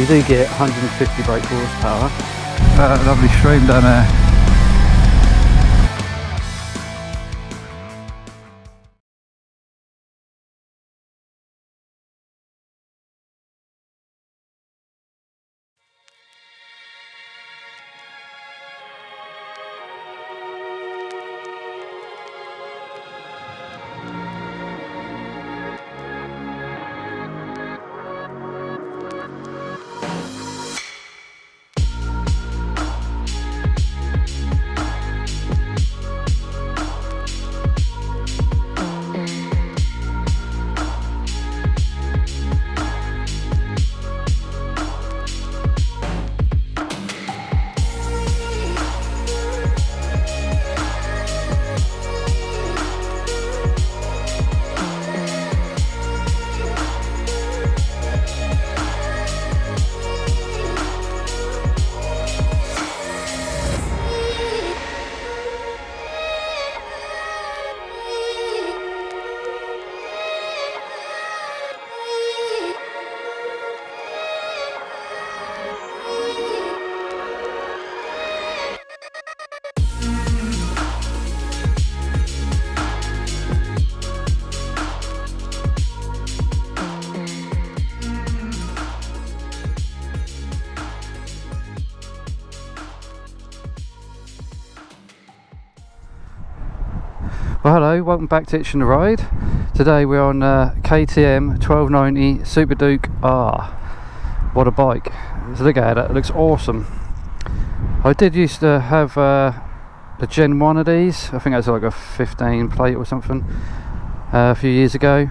you do get 150 brake horsepower. Lovely stream down there. Well, hello, welcome back to Ttching the Ride. Today we're on KTM 1290 Superduke R. What a bike. Let's look at it, it looks awesome. I did used to have the Gen 1 of these. I think that's like a 15 plate or something a few years ago.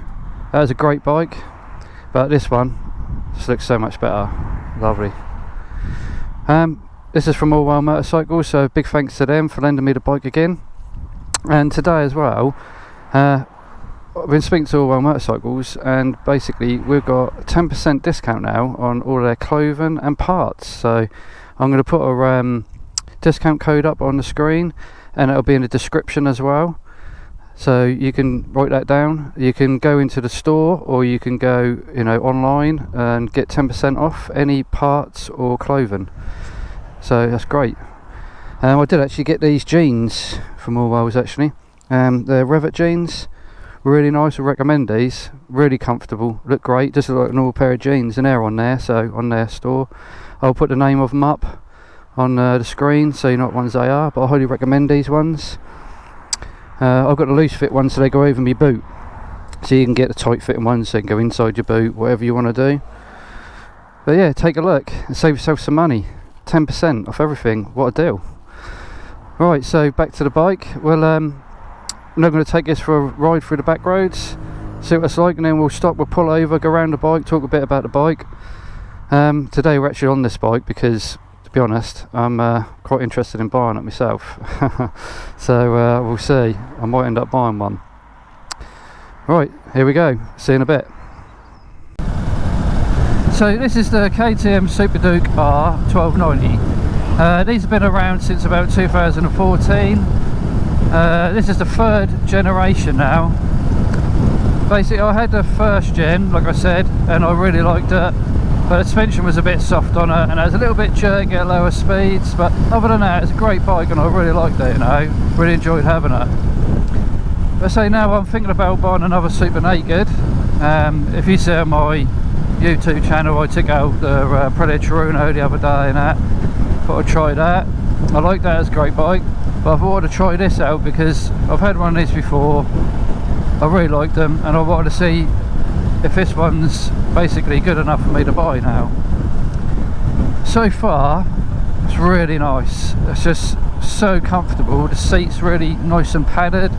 That was a great bike, but this one just looks so much better. Lovely. This is from Orwell Motorcycles, so big thanks to them for lending me the bike again. And today as well, I've been speaking to Orwell Motorcycles, and basically we've got 10% discount now on all their clothing and parts. So I'm going to put a discount code up on the screen, and it'll be in the description as well. So you can write that down. You can go into the store, or you can go, online and get 10% off any parts or clothing. So that's great. I did actually get these jeans from Orwell's actually. They're Revit Jeans, really nice. I recommend these. Really comfortable, look great. Just like a normal pair of jeans, and they're on there. So on their store, I'll put the name of them up on the screen so you know what ones they are. But I highly recommend these ones. I've got the loose fit ones, so they go over my boot. So you can get the tight fitting ones, so you can go inside your boot, whatever you want to do. But yeah, take a look and save yourself some money. 10% off everything. What a deal. Right, so back to the bike. Well, I'm now going to take this for a ride through the back roads, see what it's like, and then we'll stop, we'll pull over, go around the bike, talk a bit about the bike. Today we're actually on this bike because, to be honest, I'm quite interested in buying it myself. So we'll see, I might end up buying one. Right, here we go, see you in a bit. So this is the KTM Superduke R 1290. These have been around since about 2014. This is the third generation now. Basically I had the first gen, like I said, and I really liked it, but the suspension was a bit soft on it and it was a little bit jerky at lower speeds, but other than that it's a great bike and I really liked it, really enjoyed having it. But say now I'm thinking about buying another Super Naked. If you see on my YouTube channel, I took out the Predator Uno the other day and that. Thought I'd try that. I like that, as a great bike, but I thought I'd try this out because I've had one of these before. I really liked them and I wanted to see if this one's basically good enough for me to buy now. So far it's really nice. It's just so comfortable. The seat's really nice and padded.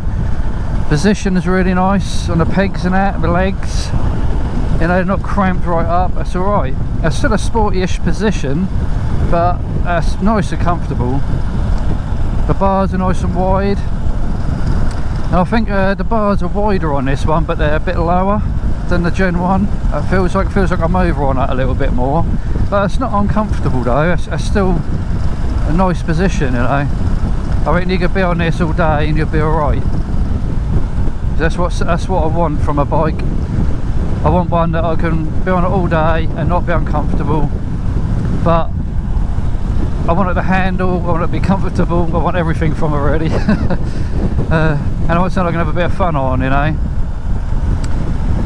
Position is really nice on the pegs and that, the legs. Not cramped right up. That's alright. It's still a sporty-ish position, but that's nice and comfortable. The bars are nice and wide. And I think the bars are wider on this one, but they're a bit lower than the Gen 1. It feels like I'm over on it a little bit more, but it's not uncomfortable though. It's still a nice position, I reckon you could be on this all day and you'll be alright. That's what I want from a bike. I want one that I can be on it all day and not be uncomfortable. but I want it to handle, I want it to be comfortable, I want everything from it really. And I want something I can have a bit of fun on, you know.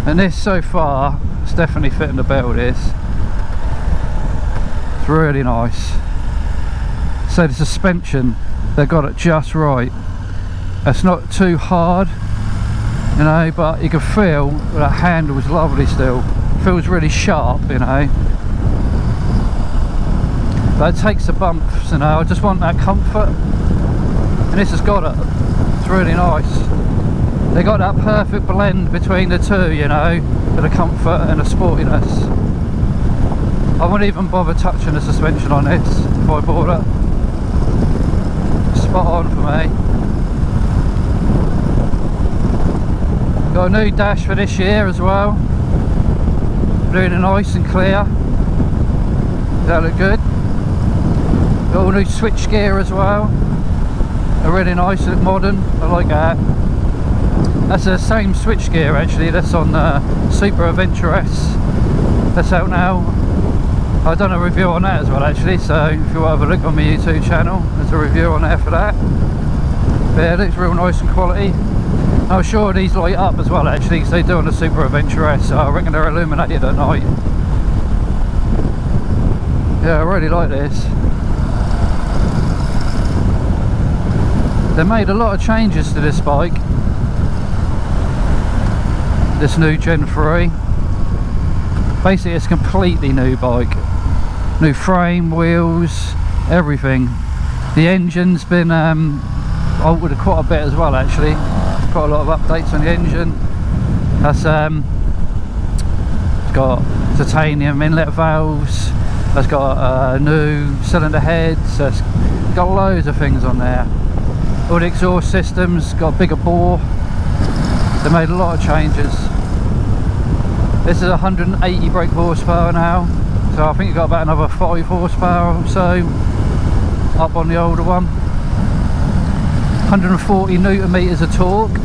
And this so far, it's definitely fitting the bill, this. It's really nice. So the suspension, they got it just right. It's not too hard, you know, but you can feel that handle is lovely still. Feels really sharp, you know. But it takes the bumps, you know. I just want that comfort, and this has got it. It's really nice. They got that perfect blend between the two, you know, for the comfort and the sportiness. I wouldn't even bother touching the suspension on this if I bought it. Spot on for me. Got a new dash for this year as well. Really nice and clear. That look good. Got all new switch gear as well. They're really nice, look modern. I like that. That's the same switch gear actually. That's on Super Adventure S. That's out now. I've done a review on that as well actually. So if you want to have a look on my YouTube channel, there's a review on there for that. But yeah, it looks real nice and quality. I'm sure these light up as well actually, because they do on the Super Adventure S, so I reckon they're illuminated at night. Yeah, I really like this. They made a lot of changes to this bike, this new Gen 3. Basically it's a completely new bike. New frame, wheels, everything. The engine's been altered quite a bit as well actually. Quite a lot of updates on the engine. That's it's got titanium inlet valves. It's got new cylinder heads. It's got loads of things on there. All the exhaust systems got a bigger bore. They made a lot of changes. This is 180 brake horsepower now, so I think it got about another 5 horsepower or so up on the older one. 140 newton meters of torque.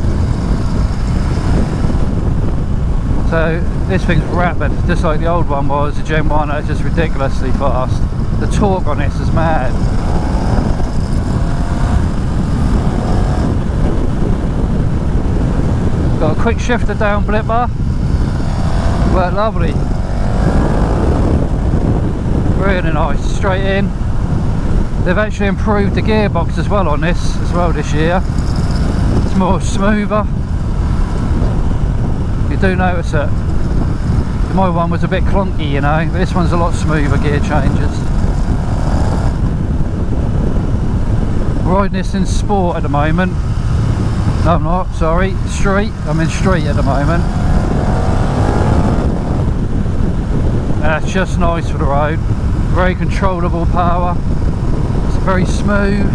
So this thing's rapid, just like the old one was, the Gen 1. It's just ridiculously fast. The torque on this is mad. Got a quick shifter down blipper. Worked lovely. Really nice, straight in. They've actually improved the gearbox as well on this this year. It's more smoother. You do notice it. My one was a bit clunky, you know. This one's a lot smoother gear changes. Riding this in sport at the moment. No, I'm not, sorry. Street. I'm in street at the moment. And that's just nice for the road. Very controllable power. It's very smooth.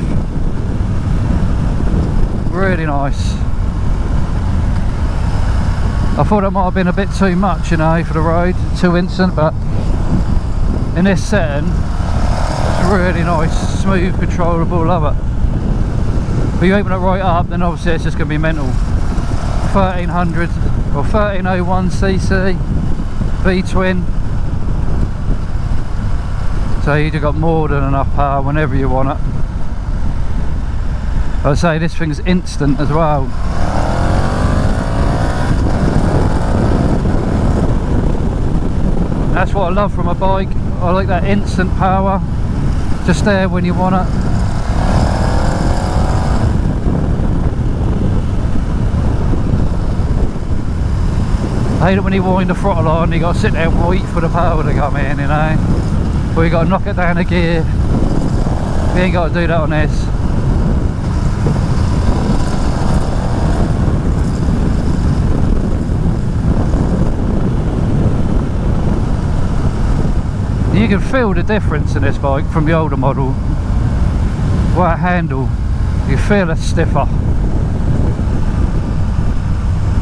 Really nice. I thought it might have been a bit too much, you know, for the road, too instant, but in this setting, it's really nice, smooth, controllable, love it. But you open it right up, then obviously it's just going to be mental. 1300 or 1301cc V-twin. So you've got more than enough power whenever you want it. I'd say this thing's instant as well. That's what I love from a bike. I like that instant power, just there when you want it. I hate it when you wind the throttle on, you got to sit there and wait for the power to come in, you know. Or you got to knock it down a gear. You ain't got to do that on this. You can feel the difference in this bike from the older model. Right handle, you feel it stiffer,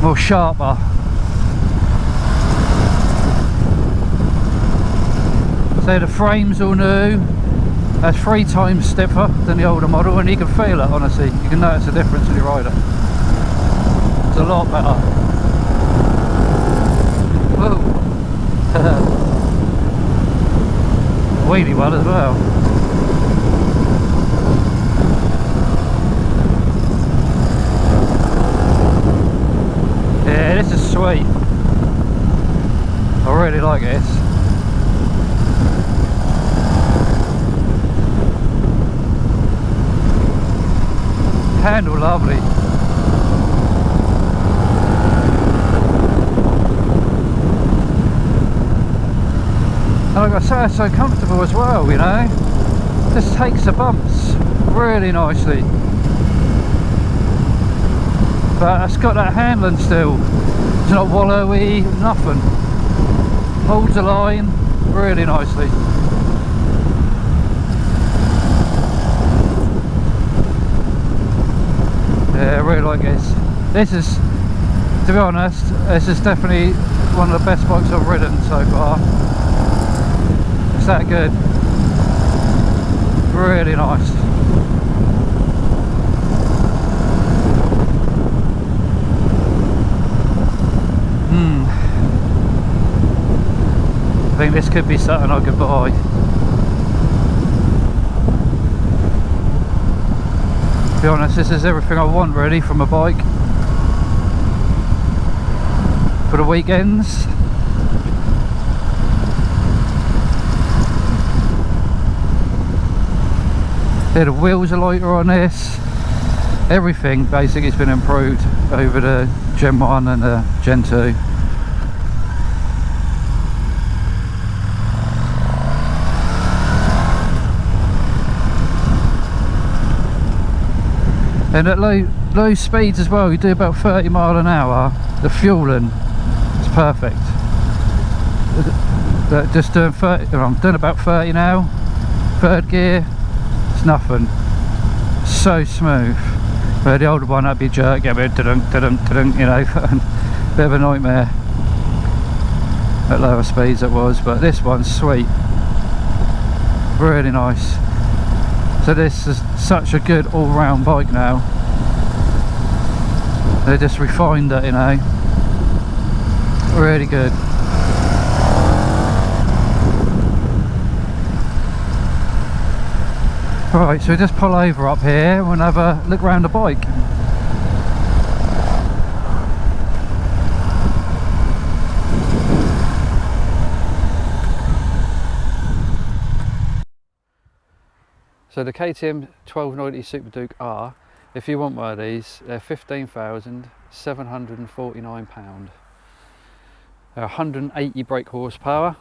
more sharper. So the frame's all new. That's 3 times stiffer than the older model, and you can feel it, honestly. You can notice the difference when you ride it. It's a lot better. Whoa. wheelie one as well. Yeah, this is sweet. I really like this. Handle lovely. And like I say, it's so comfortable as well, you know. Just takes the bumps really nicely. But it's got that handling still. It's not wallowy, nothing. Holds the line really nicely. Yeah, I really like this. This is, to be honest, this is definitely one of the best bikes I've ridden so far. It's that good. Really nice. I think this could be something I could buy. To be honest, this is everything I want really from a bike for the weekends. Yeah, the wheels are lighter on this. Everything basically has been improved over the Gen 1 and the Gen 2. And at low speeds as well, you do about 30 mile an hour, the fueling is perfect. Just doing 30, I'm doing about 30 now, third gear, it's nothing. So smooth. Where the older one, that'd be jerk, get a bit you know, bit of a nightmare at lower speeds it was, but this one's sweet. Really nice. So this is such a good all-round bike now. They just refined it, you know. Really good. Right, so we just pull over up here and have a look around the bike. So the KTM 1290 Superduke R, if you want one of these, they're £15,749. They're 180 brake horsepower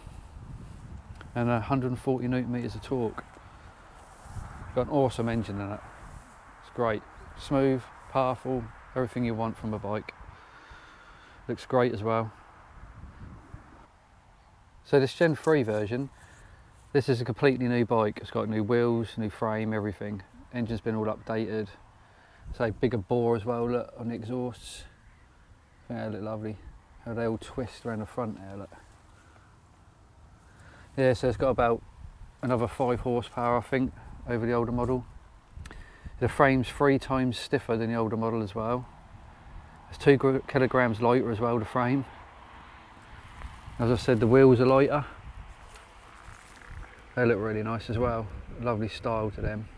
and 140 newton meters of torque. Got an awesome engine in it. It's great, smooth, powerful, everything you want from a bike. Looks great as well. So this Gen 3 version, this is a completely new bike. It's got new wheels, new frame, everything. Engine's been all updated. So bigger bore as well, look, on the exhausts. I think they look lovely. How they all twist around the front there, look. Yeah, so it's got about another 5 horsepower, I think, over the older model. The frame's 3 times stiffer than the older model as well. It's 2 kilograms lighter as well, the frame. As I said, the wheels are lighter. They look really nice as well. Lovely style to them.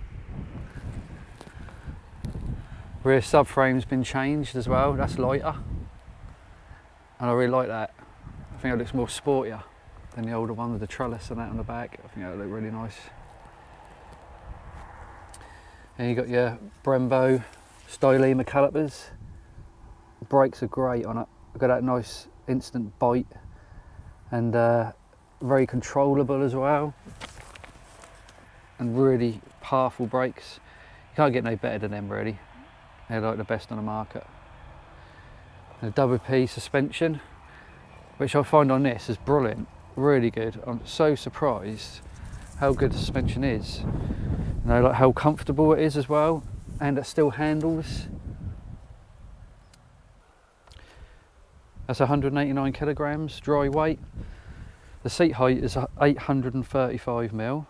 Rear subframe's been changed as well. That's lighter. And I really like that. I think it looks more sportier than the older one with the trellis and that on the back. I think that would look really nice. And you got your Brembo Stylema calipers. Brakes are great on it. Got that nice instant bite and very controllable as well, and really powerful brakes. You can't get no better than them really. They're like the best on the market. And the WP suspension, which I find on this is brilliant, really good. I'm so surprised how good the suspension is. You know, like how comfortable it is as well, and it still handles. That's 189 kilograms dry weight. The seat height is 835mm.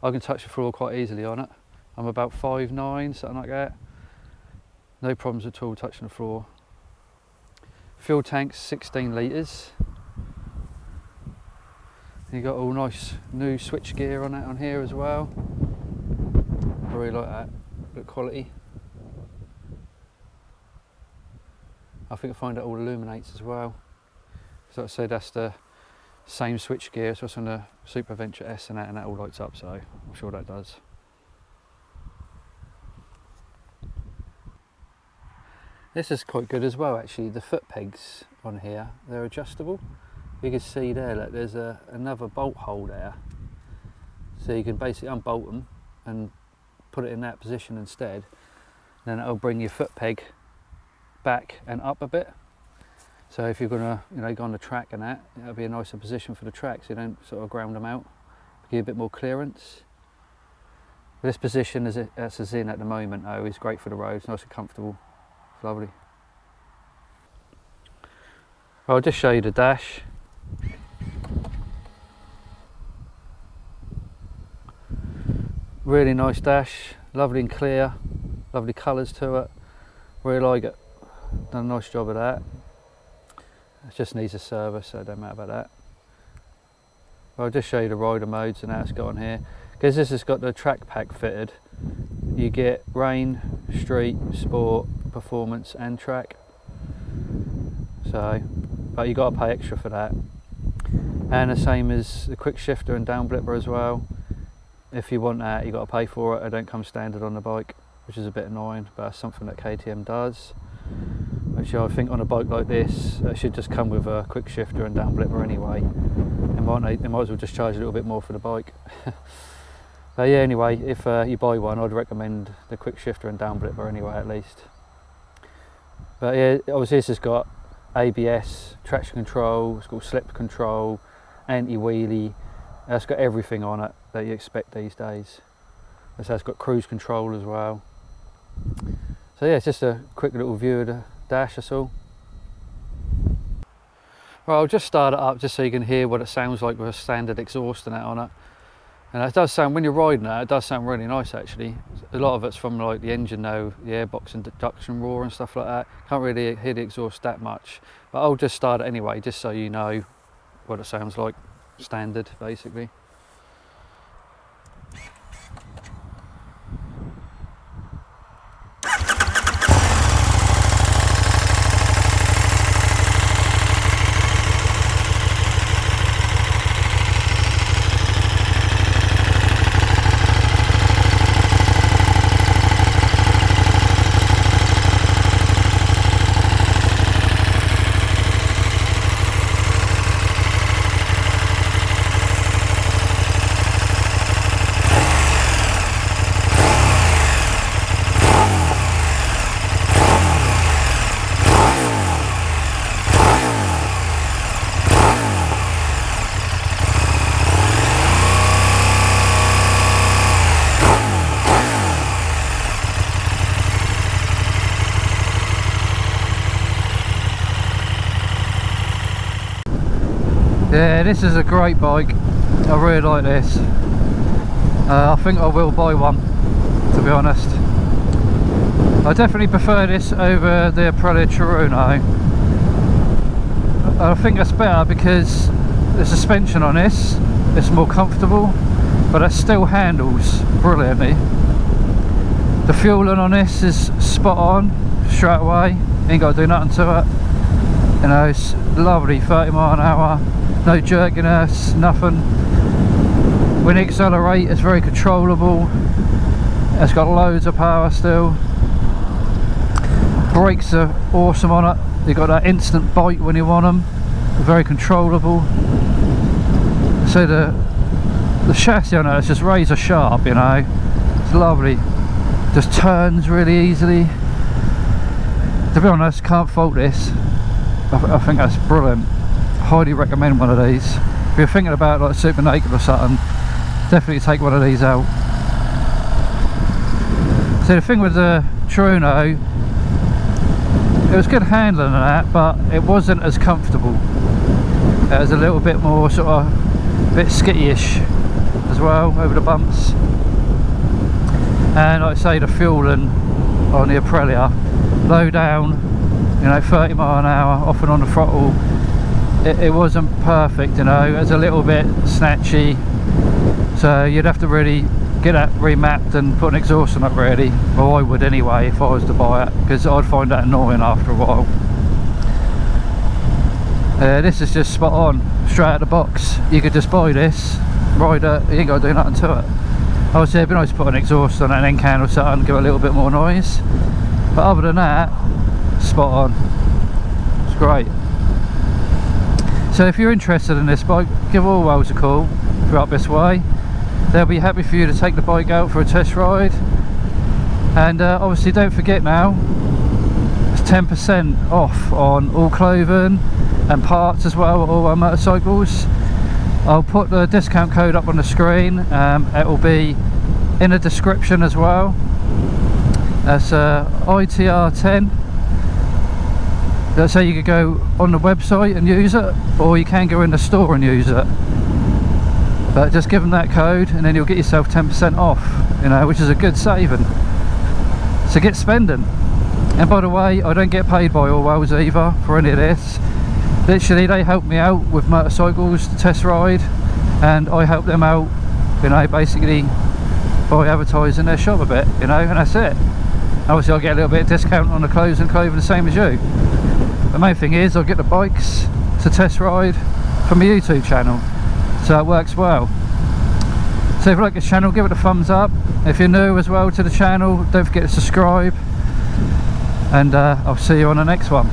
I can touch the floor quite easily on it. I'm about 5'9", something like that. No problems at all touching the floor. Fuel tank's 16 litres. You got all nice new switch gear on it on here as well. I really like that, the quality. I think I find it all illuminates as well. So like I say, that's the same switch gear as what's on the Super Venture S and that all lights up, so I'm sure that does. This is quite good as well actually, the foot pegs on here, they're adjustable. You can see there that there's another bolt hole there. So you can basically unbolt them and put it in that position instead. Then it'll bring your foot peg back and up a bit. So if you're gonna, go on the track and that, it'll be a nicer position for the track so you don't sort of ground them out. Give you a bit more clearance. But this position as it's in at the moment though is great for the road, it's nice and comfortable. It's lovely. Well, I'll just show you the dash. Really nice dash, lovely and clear, lovely colours to it. Really like it. Done a nice job of that. It just needs a service, so it don't matter about that. Well, I'll just show you the rider modes and how it's got on here. Because this has got the track pack fitted, you get rain, street, sport, performance and track. So, but you got to pay extra for that. And the same as the quick shifter and down blipper as well. If you want that, you got to pay for it. It don't come standard on the bike, which is a bit annoying, but that's something that KTM does. Which I think on a bike like this, it should just come with a quick shifter and down blipper anyway. They might as well just charge a little bit more for the bike. But yeah, anyway, if you buy one, I'd recommend the quick shifter and down blipper anyway, at least. But yeah, obviously this has got ABS, traction control, it's got slip control, anti-wheelie. It's got everything on it that you expect these days. So it's got cruise control as well. So yeah, it's just a quick little view of the dash, that's all. Well, I'll just start it up just so you can hear what it sounds like with a standard exhaust and that on it. And it does sound, when you're riding it, it does sound really nice actually. A lot of it's from like the engine though, the airbox and induction roar and stuff like that. Can't really hear the exhaust that much. But I'll just start it anyway, just so you know what it sounds like, standard basically. Yeah, this is a great bike. I really like this. I think I will buy one, to be honest. I definitely prefer this over the Orwell Motorcycles. I think that's better because the suspension on this is more comfortable, but it still handles brilliantly. The fueling on this is spot on, straight away. Ain't got to do nothing to it. It's lovely, 30 mile an hour. No jerkiness, nothing. When it accelerates, it's very controllable. It's got loads of power still. Brakes are awesome on it. You've got that instant bite when you want them. Very controllable. So the chassis on it is just razor sharp, It's lovely. Just turns really easily. To be honest, can't fault this. I think that's brilliant. Highly recommend one of these. If you're thinking about like Super Naked or something, definitely take one of these out. So the thing with the Truno, it was good handling and that, but it wasn't as comfortable. It was a little bit more sort of bit skitty-ish as well over the bumps. And like I say, the fueling on the Aprilia, low down, 30 mile an hour, off and on the throttle, it wasn't perfect, you know. It was a little bit snatchy, so you'd have to really get that remapped and put an exhaust on it really. Well, I would anyway if I was to buy it, because I'd find that annoying after a while. This is just spot on, straight out of the box. You could just buy this, ride it, you ain't got to do nothing to it. Obviously it'd be nice to put an exhaust on it and then can or something, give it a little bit more noise, but other than that, spot on. It's great. So if you're interested in this bike, give Orwell's a call if you're up this way. They'll be happy for you to take the bike out for a test ride. And obviously don't forget now, it's 10% off on all clothing and parts as well at Orwell Motorcycles. I'll put the discount code up on the screen. It will be in the description as well. That's ITR10. So you could go on the website and use it, or you can go in the store and use it. But just give them that code and then you'll get yourself 10% off, you know, which is a good saving. So get spending. And by the way, I don't get paid by Orwell's either for any of this. Literally they help me out with motorcycles to test ride, and I help them out, you know, basically by advertising their shop a bit, you know, and that's it. Obviously I'll get a little bit of discount on the clothes and clothing, the same as you. The main thing is I'll get the bikes to test ride from my YouTube channel, so it works well. So if you like this channel, give it a thumbs up. If you're new as well to the channel, don't forget to subscribe, and I'll see you on the next one.